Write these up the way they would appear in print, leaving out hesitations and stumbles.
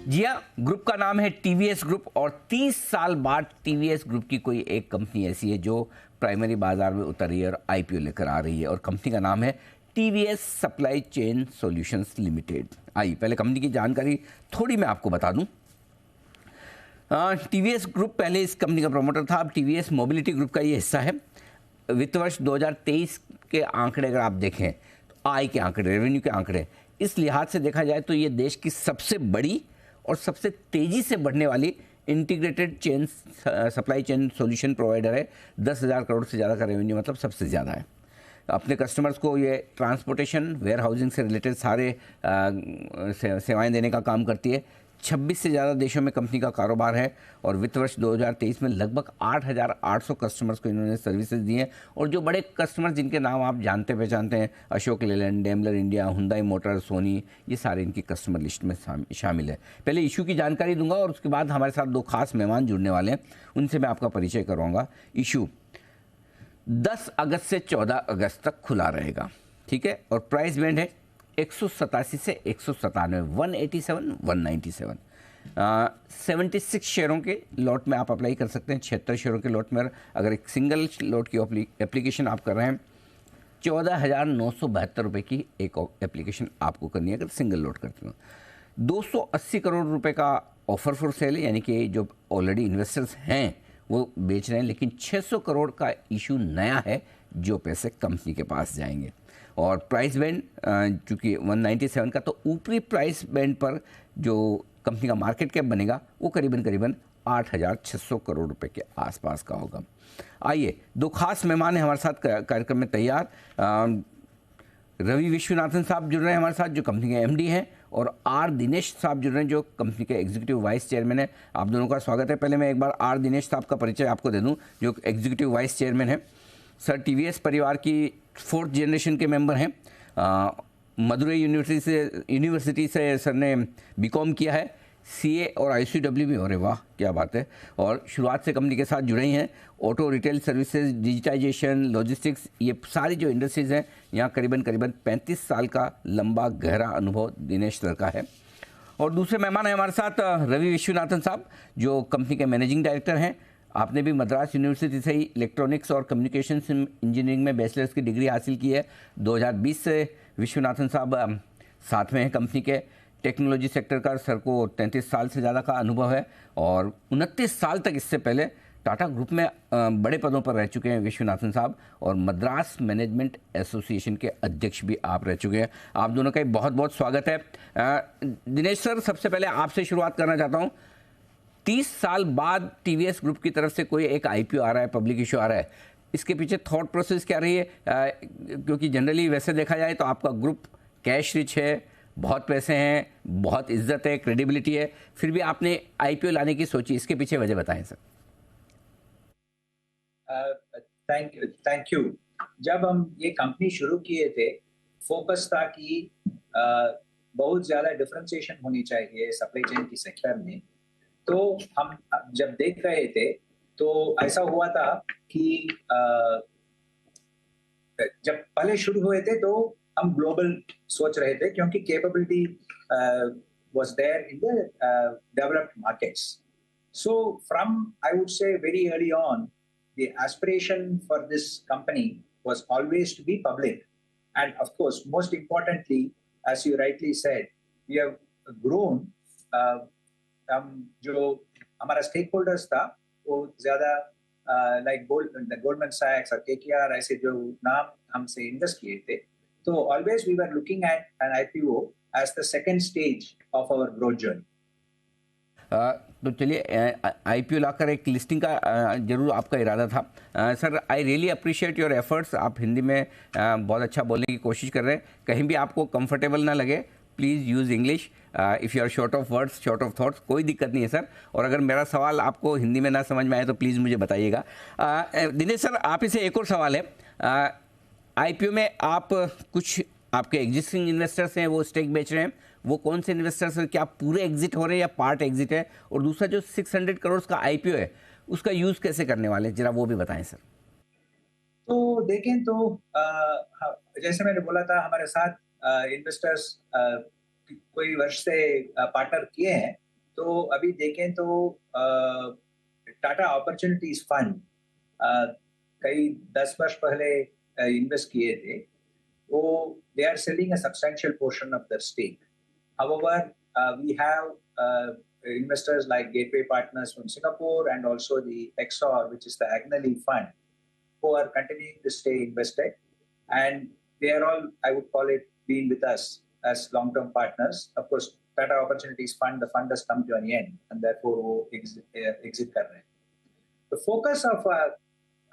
जी हाँ, ग्रुप का नाम है टीवीएस ग्रुप और 30 साल बाद टीवीएस ग्रुप की कोई एक कंपनी ऐसी है जो प्राइमरी बाजार में उतर रही है और आईपीओ लेकर आ रही है और कंपनी का नाम है TVS supply chain solutions limited. आइए पहले कंपनी की जानकारी थोड़ी मैं आपको बता दूं। टीवीएस ग्रुप पहले इस कंपनी का प्रमोटर था, अब टीवीएस मोबिलिटी ग्रुप का ये हिस्सा है। वित्त वर्ष 2023 के आंकड़े अगर आप देखें तो आय के आंकड़े, रेवेन्यू के आंकड़े, इस लिहाज से देखा जाए तो ये देश की सबसे बड़ी और सबसे तेज़ी से बढ़ने वाली integrated chain supply chain solution provider है। 10,000 करोड़ से ज़्यादा का रेवेन्यू मतलब सबसे ज़्यादा है। अपने कस्टमर्स को ये ट्रांसपोर्टेशन, वेयर हाउसिंग से रिलेटेड सारे सेवाएं देने का काम करती है। 26 से ज़्यादा देशों में कंपनी का कारोबार है और वित्त वर्ष 2023 में लगभग 8,800 कस्टमर्स को इन्होंने सर्विसेज दी हैं। और जो बड़े कस्टमर्स जिनके नाम आप जानते पहचानते हैं, Ashok Leyland, Daimler India, Hyundai Motor, Sony, ये सारे इनकी कस्टमर लिस्ट में शामिल है। पहले इशू की जानकारी दूंगा और उसके बाद हमारे साथ दो खास मेहमान जुड़ने वाले हैं, उनसे मैं आपका परिचय करवाऊँगा। इशू 10 अगस्त से 14 अगस्त तक खुला रहेगा, ठीक है, और प्राइस बैंड है 187 से 197, 187, 197। 76 शेयरों के लॉट में आप अप्लाई कर सकते हैं। 76 शेयरों के लॉट में अगर एक सिंगल लॉट की एप्लीकेशन आप कर रहे हैं, 14,972 रुपये की एक एप्लीकेशन आपको करनी है अगर सिंगल लॉट करते हो। 280 करोड़ रुपए का ऑफर फॉर सेल है, यानी कि जो ऑलरेडी इन्वेस्टर्स हैं वो बेच रहे हैं, लेकिन 600 करोड़ का इशू नया है जो पैसे कंपनी के पास जाएंगे। और प्राइस बैंड चूँकि 197 का, तो ऊपरी प्राइस बैंड पर जो कंपनी का मार्केट कैप बनेगा वो करीबन 8,600 करोड़ रुपए के आसपास का होगा। आइए, दो खास मेहमान हैं हमारे साथ कार्यक्रम में तैयार। रवि विश्वनाथन साहब जुड़ रहे हैं हमारे साथ, जो कंपनी के एमडी हैं, और आर दिनेश साहब जुड़ रहे हैं जो कंपनी के एग्जीक्यूटिव वाइस चेयरमैन है। आप दोनों का स्वागत है। पहले मैं एक बार आर दिनेश साहब का परिचय आपको दे दूं, जो एग्जीक्यूटिव वाइस चेयरमैन है। सर टीवीएस परिवार की 4th जनरेशन के मेंबर हैं। मदुरई यूनिवर्सिटी से सर ने बीकॉम किया है, सीए और आईसीडब्ल्यू में। अरे वाह, क्या बात है। और शुरुआत से कंपनी के साथ जुड़े ही हैं। Auto retail services, digitisation, logistics, ये सारी जो इंडस्ट्रीज़ हैं, यहाँ करीबन 35 साल का लंबा गहरा अनुभव दिनेश सर का है। और दूसरे मेहमान हैं हमारे साथ रवि विश्वनाथन साहब, जो कंपनी के मैनेजिंग डायरेक्टर हैं। आपने भी मद्रास यूनिवर्सिटी से ही इलेक्ट्रॉनिक्स और कम्युनिकेशंस इंजीनियरिंग में बैचलर्स की डिग्री हासिल की है। 2020 से विश्वनाथन साहब साथ में हैं कंपनी के। टेक्नोलॉजी सेक्टर का सर को 33 साल से ज़्यादा का अनुभव है और 29 साल तक इससे पहले टाटा ग्रुप में बड़े पदों पर रह चुके हैं विश्वनाथन साहब, और मद्रास मैनेजमेंट एसोसिएशन के अध्यक्ष भी आप रह चुके हैं। आप दोनों का बहुत बहुत स्वागत है। दिनेश सर, सबसे पहले आपसे शुरुआत करना चाहता हूँ। 30 साल बाद टीवीएस ग्रुप की तरफ से कोई एक आईपीओ आ रहा है, पब्लिक इशू आ रहा है, इसके पीछे थॉट प्रोसेस क्या रही है? क्योंकि जनरली वैसे देखा जाए तो आपका ग्रुप कैश रिच है, बहुत पैसे हैं, बहुत इज्जत है, क्रेडिबिलिटी है, फिर भी आपने आईपीओ लाने की सोची, इसके पीछे वजह बताएं सर। Thank you. जब हम ये कंपनी शुरू किए थे, फोकस था कि बहुत ज़्यादा डिफरेंशिएशन होनी चाहिए सप्लाई चेन की सेक्टर में। तो हम जब देख रहे थे तो ऐसा हुआ था कि जब पहले शुरू हुए थे तो हम ग्लोबल सोच रहे थे, क्योंकि capability was there in the developed markets. So from, I would say, very early on, the aspiration for this company was always to be public. And of course, most importantly, as you rightly said, we have grown. जो हमारा stake holders था वो ज्यादा like Goldman सैक्स और KKR, ऐसे जो नाम हमसे इन्वेस्ट किए थे, तो always we were looking at an IPO as the second stage of our growth journey. तो चलिए, आईपीओ लाकर एक लिस्टिंग का जरूर आपका इरादा था। Sir, I really appreciate your efforts. आप हिंदी में बहुत अच्छा बोलने की कोशिश कर रहे हैं। कहीं भी आपको कंफर्टेबल ना लगे, please use English. If you are short of words, short of thoughts, कोई दिक्कत नहीं है सर। और अगर मेरा सवाल आपको हिंदी में ना समझ में आए तो प्लीज़ मुझे बताइएगा। दिनेश सर, आप ही से एक और सवाल है। आईपीओ में आप कुछ आपके एग्जिस्टिंग इन्वेस्टर्स हैं वो स्टेक बेच रहे हैं, वो कौन से इन्वेस्टर्स हैं? क्या पूरे एग्जिट हो रहे हैं या पार्ट एग्जिट है? और दूसरा जो 600 करोड़ का आईपीओ है उसका यूज़ कैसे करने वाले हैं, जरा वो भी बताएं सर। तो देखें तो जैसे मैंने बोला था, हमारे साथ इन्वेस्टर्स कोई वर्ष से पार्टनर किए हैं, तो अभी देखें तो टाटा अपॉर्चुनिटीज फंड कई 10 वर्ष पहले इन्वेस्ट किए थे, वो they are selling a substantial portion of their stake. However, we have investors like Gateway Partners from Singapore and also the Exor, which is the Agnelli Fund, who are continuing to stay invested. And they are all, I would call it, being with us as long-term partners. Of course, Tata Opportunities Fund, the fund has come to an end, and therefore वो exit कर रहे हैं. The focus of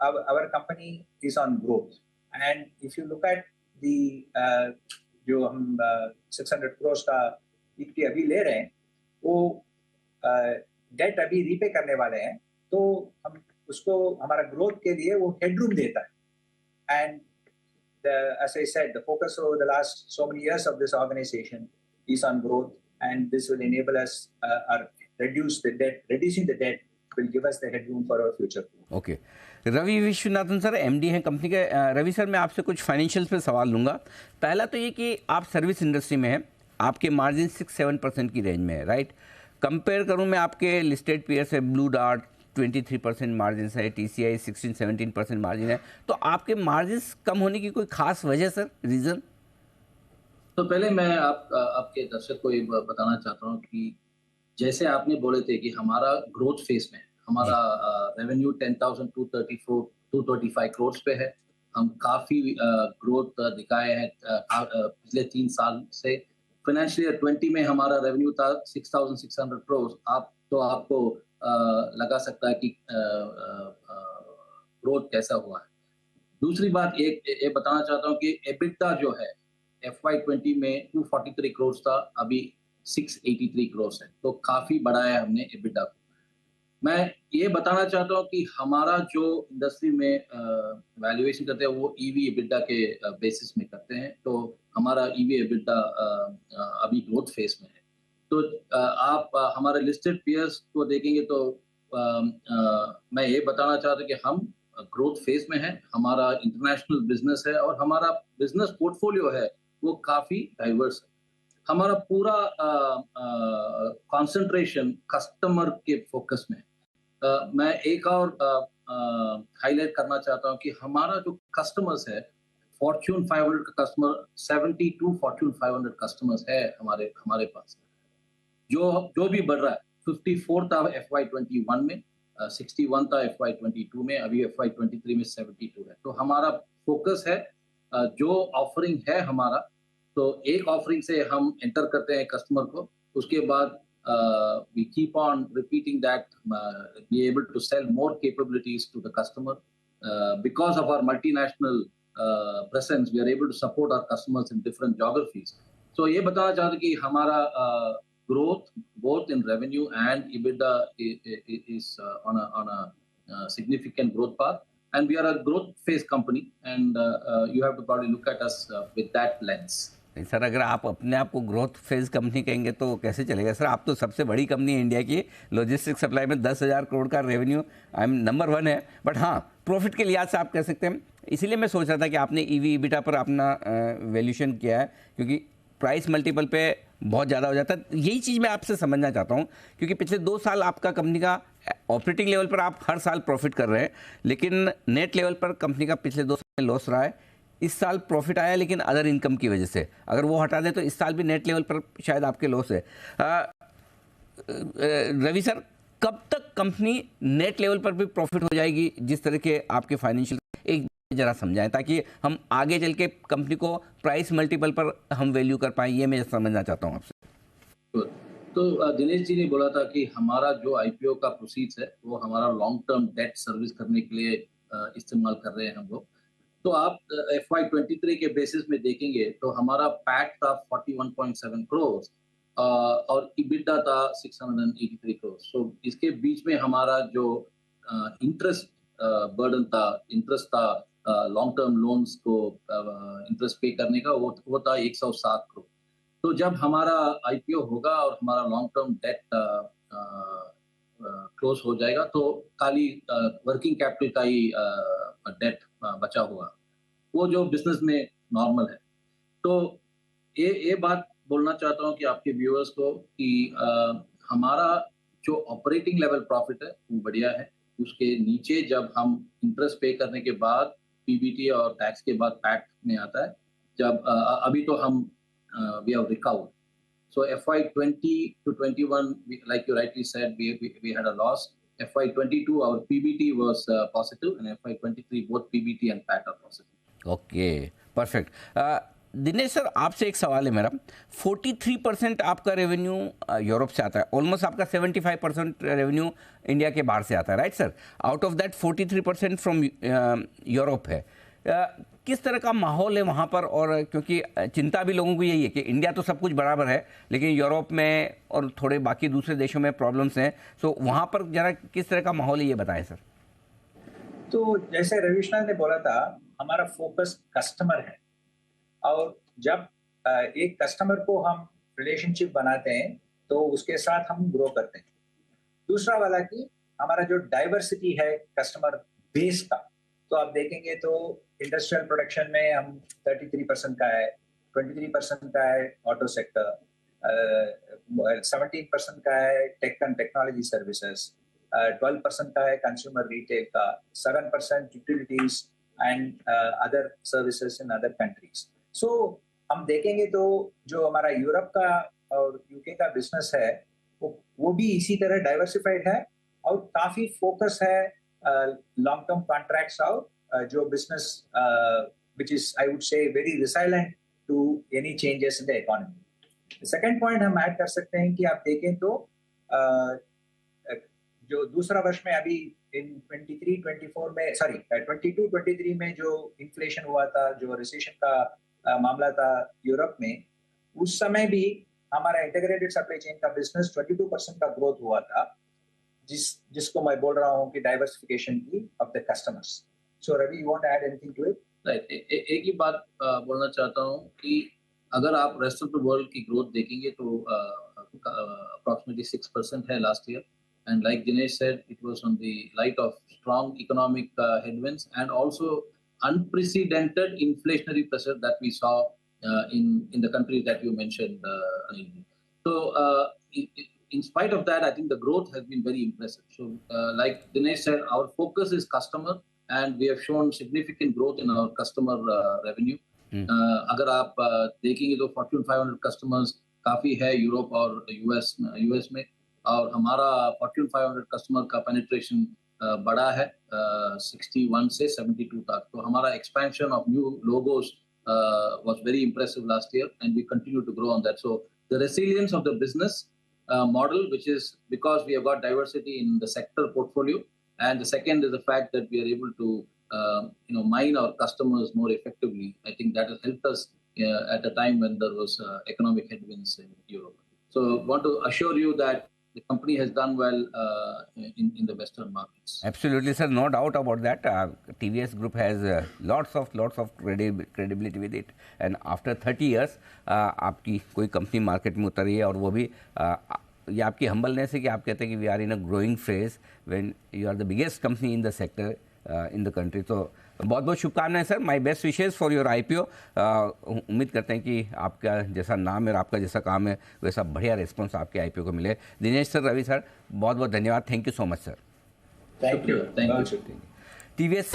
our company is on growth. And if you look at the जो हम 600 crores का equity अभी ले रहे हैं, वो डेट अभी रीपे करने वाले हैं, तो हम उसको हमारा ग्रोथ के लिए वो हेडरूम देता है. And as I said, the focus over the last so many years of this organization is on growth, and this will enable us reducing the debt will give us the headroom for our future. Okay Ravi Viswanathan sir MD हैं company के. Ravi sir, मैं आपसे कुछ financials पे सवाल लूँगा. पहला तो ये कि आप सर्विस इंडस्ट्री में हैं, आपके मार्जिन 6-7% की रेंज में है, राइट. कंपेयर करूँ मैं आपके लिस्टेड पीयर से, ब्लू डार्ट 23% मार्जिन है, TCI 16-17% मार्जिन है, तो आपके मार्जिन कम होने की कोई खास वजह सर, रीज़न? तो पहले मैं आपके दर्शक को ये बताना चाहता हूँ कि जैसे आपने बोले थे कि हमारा ग्रोथ फेज में हमारा रेवेन्यू 10,235 करोड़ पे है. हम काफ़ी ग्रोथ दिखाए हैं पिछले 3 साल से. फाइनेंशियल ईयर 20 में हमारा रेवेन्यू था 6,600 करोड़. आपको लगा सकता है कि ग्रोथ कैसा हुआ है. दूसरी बात ये बताना चाहता हूँ कि एबिटा जो है FY20 में 243 करोड़ था, अभी 683 करोड़ है, तो काफ़ी बढ़ाया हमने एबिटा को. मैं ये बताना चाहता हूँ कि हमारा जो इंडस्ट्री में वैल्यूएशन करते हैं वो ईवी एबिटा के बेसिस में करते हैं. तो हमारा ईवी एबिटा अभी ग्रोथ फेज में है. तो आप हमारे लिस्टेड पीयर्स को देखेंगे तो मैं ये बताना चाहता हूँ कि हम ग्रोथ फेज में है. हमारा इंटरनेशनल बिजनेस है और हमारा बिजनेस पोर्टफोलियो है वो काफ़ी डाइवर्स है. हमारा पूरा कंसंट्रेशन कस्टमर के फोकस में. मैं एक और हाईलाइट करना चाहता हूं कि हमारा जो कस्टमर्स है, फॉर्च्यून 500 का कस्टमर, 72 फॉर्च्यून 500 कस्टमर्स है हमारे पास, जो भी बढ़ रहा है. 54 था FY21 में, 61 था FY22 में, अभी FY23 में 72 है. तो हमारा फोकस है जो ऑफरिंग है हमारा, तो एक ऑफरिंग से हम एंटर करते हैं कस्टमर को, उसके बाद we keep on repeating that, be able to sell more capabilities to the customer. Because of our multinational presence, we are able to support our customers in different geographies. So ये बताना चाहता हूँ कि हमारा growth both in revenue and EBITDA is on a significant growth path, and we are a growth phase company, and you have to probably look at us with that lens. Sir, अगर आप अपने आप को growth phase company कहेंगे तो कैसे चलेगा sir? आप तो सबसे बड़ी कंपनी है इंडिया की, लॉजिस्टिक सप्लाई में 10,000 करोड़ का रेवेन्यू, आई एम नंबर 1 है. बट हाँ, प्रॉफिट के लिहाज से आप कह सकते हैं. इसीलिए मैं सोच रहा था कि आपने ईवी एबिटा पर अपना वैल्यूशन किया है, क्योंकि प्राइस मल्टीपल पे बहुत ज़्यादा हो जाता है. यही चीज़ मैं आपसे समझना चाहता हूँ, क्योंकि पिछले 2 साल आपका कंपनी का ऑपरेटिंग लेवल पर आप हर साल प्रॉफिट कर रहे हैं, लेकिन नेट लेवल पर कंपनी का पिछले 2 साल में लॉस रहा है. इस साल प्रॉफिट आया लेकिन अदर इनकम की वजह से, अगर वो हटा दें तो इस साल भी नेट लेवल पर शायद आपके लॉस है. रवि सर, कब तक कंपनी नेट लेवल पर भी प्रॉफिट हो जाएगी, जिस तरह के आपके फाइनेंशियल, एक जरा समझाएं ताकि हम आगे चल के कंपनी को प्राइस मल्टीपल पर हम वैल्यू कर पाएं. ये मैं समझना चाहता हूँ आपसे. तो दिनेश जी ने बोला था कि हमारा जो IPO का प्रोसीड्स है वो हमारा लॉन्ग टर्म डेट सर्विस करने के लिए इस्तेमाल कर रहे हैं हम लोग. तो आप FY23 के बेसिस में देखेंगे तो हमारा पैट था 41.7 करोड़ और EBITDA था 683 करोड़. सो इसके बीच में हमारा जो इंटरेस्ट बर्डन था, इंटरेस्ट था लॉन्ग टर्म लोन्स को इंटरेस्ट पे करने का, वो था 107 करोड़. तो जब हमारा IPO होगा और हमारा लॉन्ग टर्म डेट क्लोज हो जाएगा तो खाली वर्किंग कैपिटल का ही डेट बचा हुआ, वो जो बिजनेस में नॉर्मल है. तो ये बात बोलना चाहता हूँ कि आपके व्यूअर्स को कि हमारा जो ऑपरेटिंग लेवल प्रॉफिट है वो बढ़िया है। उसके नीचे जब हम इंटरेस्ट पे करने के बाद पीबीटी और टैक्स के बाद पैट में आता है, जब अभी तो हम we have recovered. So FY20 to 21, like you rightly said, we had a loss. FY22 our PBT was positive, and FY23 both PBT and PAT are positive. Okay, perfect. Dinesh sir, आपसे एक सवाल है मेरा। 43% आपका रेवेन्यू यूरोप से आता है, almost आपका 75% रेवेन्यू इंडिया के बाहर से आता है, right sir? Out of that 43% from Europe है। किस तरह का माहौल है वहाँ पर? और क्योंकि चिंता भी लोगों को यही है कि इंडिया तो सब कुछ बराबर है, लेकिन यूरोप में और थोड़े बाकी दूसरे देशों में प्रॉब्लम्स हैं, सो वहाँ पर जरा किस तरह का माहौल है ये बताएं सर। तो जैसे रविशनाथ ने बोला था, हमारा फोकस कस्टमर है, और जब एक कस्टमर को हम रिलेशनशिप बनाते हैं तो उसके साथ हम ग्रो करते हैं। दूसरा वाला कि हमारा जो डाइवर्सिटी है कस्टमर बेस का, तो आप देखेंगे तो इंडस्ट्रियल प्रोडक्शन में हम 33% का है, 23% का है ऑटो सेक्टर, 17% का है टेक एंड टेक्नोलॉजी सर्विसेज, 12% का है कंज्यूमर रिटेल का, 7% utilities and other services in other countries. So हम देखेंगे तो जो हमारा यूरोप का और यूके का बिजनेस है वो भी इसी तरह डाइवर्सिफाइड है, और काफी फोकस है लॉन्ग टर्म कॉन्ट्रैक्ट्स और जो business which is I would say very resilient to any changes in the economy. Second point हम ऐड कर सकते हैं कि आप देखें तो जो दूसरा वर्ष में अभी इन 23-24 में, सॉरी 22-23 में जो इन्फ्लेशन हुआ था, जो रिसेशन का मामला था यूरोप में, उस समय भी हमारा इंटीग्रेटेड सप्लाई चेन का बिजनेस 22% का ग्रोथ हुआ था, जिसको मैं बोल रहा हूँ कि डाइवर्सिफिकेशन की of the customers. So Ravi, you want to add anything to it? Right, एक ही बात बोलना चाहता हूँ कि अगर आप रेस्ट ऑफ द वर्ल्ड की ग्रोथ देखेंगे तो अप्रॉक्सीमेटली 6% है last year, and like Dinesh said, it was on the light of strong economic headwinds and also unprecedented inflationary pressure that we saw in the countries that you mentioned. So in spite of that, I think the growth has been very impressive. So like Dinesh said, our focus is customer, and we have shown significant growth in our customer revenue. अगर आप देखेंगे तो Fortune 500 customers काफी है Europe और US में, और हमारा Fortune 500 कस्टमर का पेनिट्रेशन बड़ा है 61 से 72 तक। तो हमारा expansion of new logos was very impressive last year, and we continue to grow on that. So the resilience of the business model, which is because we have got diversity in the sector portfolio, and the second is the fact that we are able to mine our customers more effectively. I think that has helped us at a time when there was economic headwinds in Europe. So I want to assure you that the company has done well in the Western markets. Absolutely, sir. No doubt about that. TVS Group has lots of credibility with it. And after 30 years, आपकी कोई company market में उतरी है, और वो भी ये आपकी हम्बलनेस है कि आप कहते हैं कि we are in a growing phase when you are the biggest company in the sector in the country. तो बहुत बहुत शुभकामनाएं sir, my best wishes for your IPO। उम्मीद करते हैं कि आपका जैसा नाम है और आपका जैसा काम है वैसा बढ़िया रिस्पॉन्स आपके IPO को मिले। दिनेश सर, रवि सर, बहुत बहुत धन्यवाद। Thank you so much sir. Thank you. Thank you. TVS